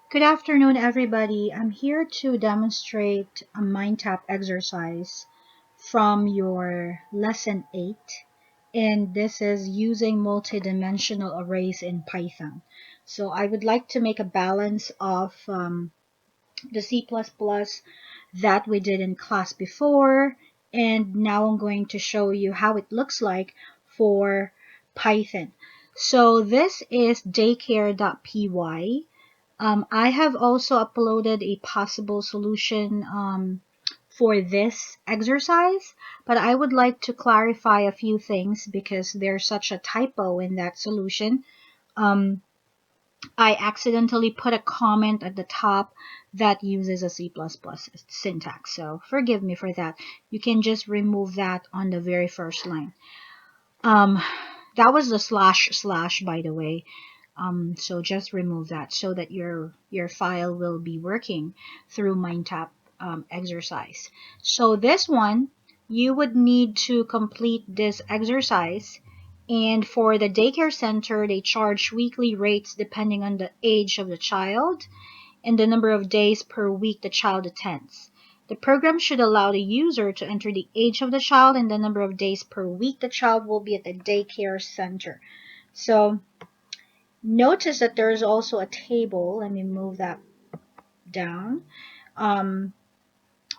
Good afternoon, everybody. I'm here to demonstrate a mind tap exercise from your lesson 8, and this is using multidimensional arrays in Python. So I would like to make a balance of the C++ that we did in class before, and now I'm going to show you how it looks like for Python. So this is daycare.py. I have also uploaded a possible solution for this exercise, but I would like to clarify a few things because there's such a typo in that solution. Um, I accidentally put a comment at the top that uses a C++ syntax, so forgive me for that. You can just remove that on the very first line. Um, that was the slash, by the way. So just remove that so that your file will be working through MindTap exercise. So this one, you would need to complete this exercise. And for the daycare center, they charge weekly rates depending on the age of the child and the number of days per week the child attends. The program should allow the user to enter the age of the child and the number of days per week the child will be at the daycare center. So notice that there is also a table. Let me move that down. Um,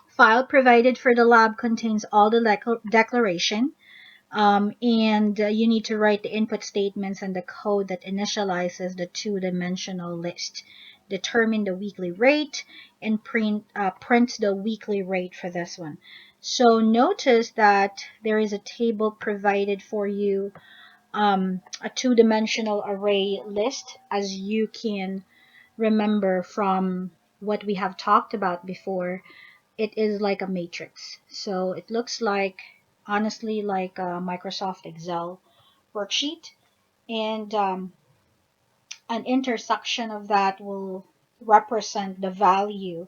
File provided for the lab contains all the declaration. And you need to write the input statements and the code that initializes the two-dimensional list. Determine the weekly rate and print the weekly rate for this one. So notice that there is a table provided for you, a two-dimensional array list, as you can remember from what we have talked about before. It is like a matrix. So it looks like, honestly, like a Microsoft Excel worksheet. And an intersection of that will represent the value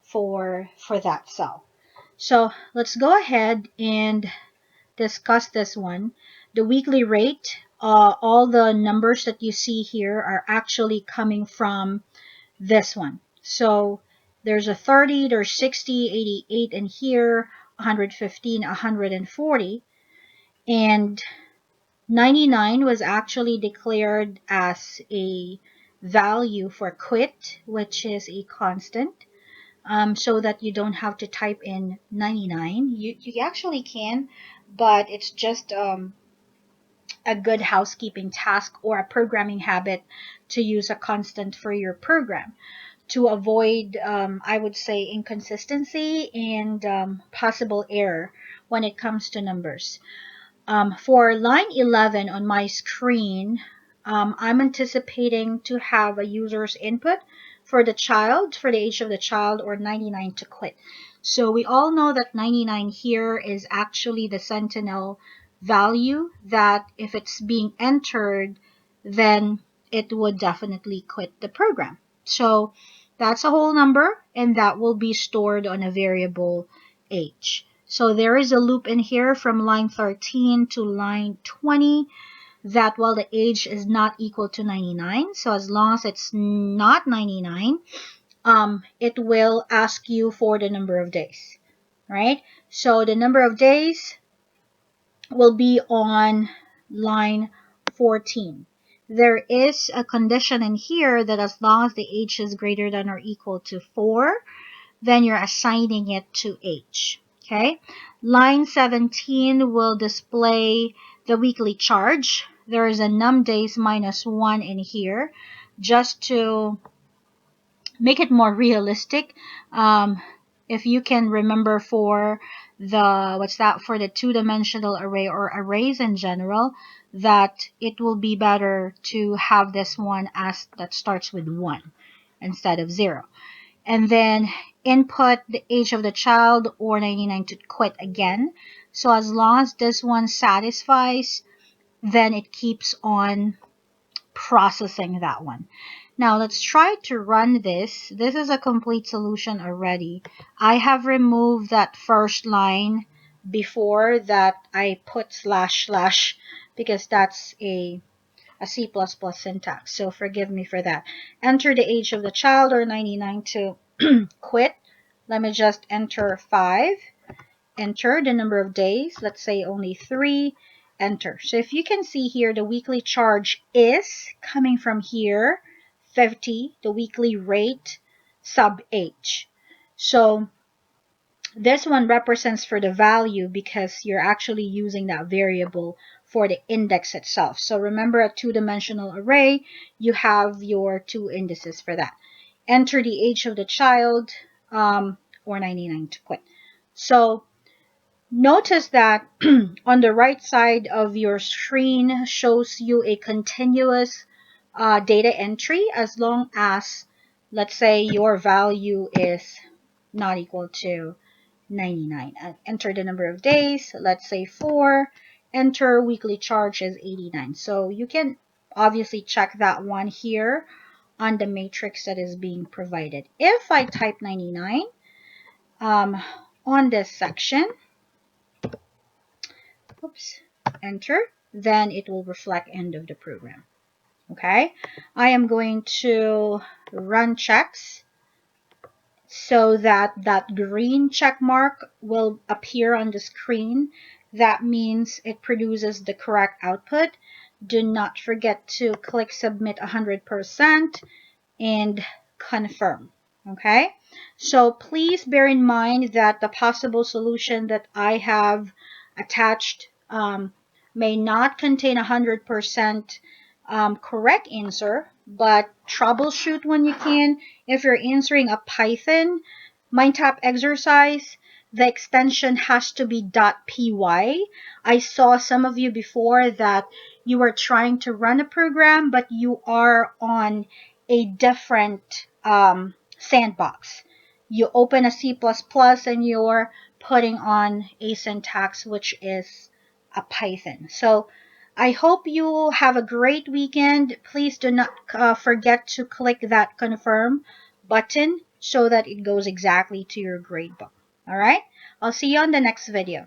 for that cell. So let's go ahead and discuss this one. The weekly rate, all the numbers that you see here are actually coming from this one. So there's a 30, there's 60, 88 in here, 115, 140, and 99 was actually declared as a value for quit, which is a constant, so that you don't have to type in 99. You actually can, but it's just a good housekeeping task or a programming habit to use a constant for your program to avoid, I would say, inconsistency and possible error when it comes to numbers. For line 11 on my screen, I'm anticipating to have a user's input for the child, for the age of the child, or 99 to quit. So we all know that 99 here is actually the sentinel value that if it's being entered, then it would definitely quit the program. So that's a whole number, and that will be stored on a variable age. So there is a loop in here from line 13 to line 20 that while the age is not equal to 99, so as long as it's not 99, it will ask you for the number of days, right? So the number of days will be on line 14. There is a condition in here that as long as the age is greater than or equal to 4, then you're assigning it to age. Okay, line 17 will display the weekly charge. There is a num days minus 1 in here just to make it more realistic. If you can remember for for the two-dimensional array or arrays in general, that it will be better to have this one as that starts with 1 instead of 0. And then input the age of the child or 99 to quit again. So as long as this one satisfies, then it keeps on processing that one. Now let's try to run this. This is a complete solution already. I have removed that first line before that I put slash slash because that's a a C++ syntax, so forgive me for that. Enter the age of the child, or 99 to quit. Let me just enter 5. Enter the number of days, let's say only 3. Enter. So if you can see here, the weekly charge is coming from here, 50, the weekly rate, sub H. So this one represents for the value because you're actually using that variable for the index itself. So remember, a two-dimensional array, you have your 2 indices for that. Enter the age of the child, or 99 to quit. So notice that on the right side of your screen shows you a continuous data entry as long as, let's say, your value is not equal to 99. Enter the number of days, let's say 4. Enter weekly charge is 89. So you can obviously check that one here on the matrix that is being provided. If I type 99 on this section, oops, enter, then it will reflect end of the program. Okay, I am going to run checks so that that green check mark will appear on the screen. That means it produces the correct output. Do not forget to click submit 100% and confirm. Okay, so please bear in mind that the possible solution that I have attached may not contain 100% correct answer, but troubleshoot when you can. If you're answering a Python MindTap exercise, the extension has to be .py. I saw some of you before that you were trying to run a program, but you are on a different sandbox. You open a C++ and you're putting on a syntax which is a Python. So I hope you have a great weekend. Please do not forget to click that confirm button so that it goes exactly to your gradebook. All right? I'll see you on the next video.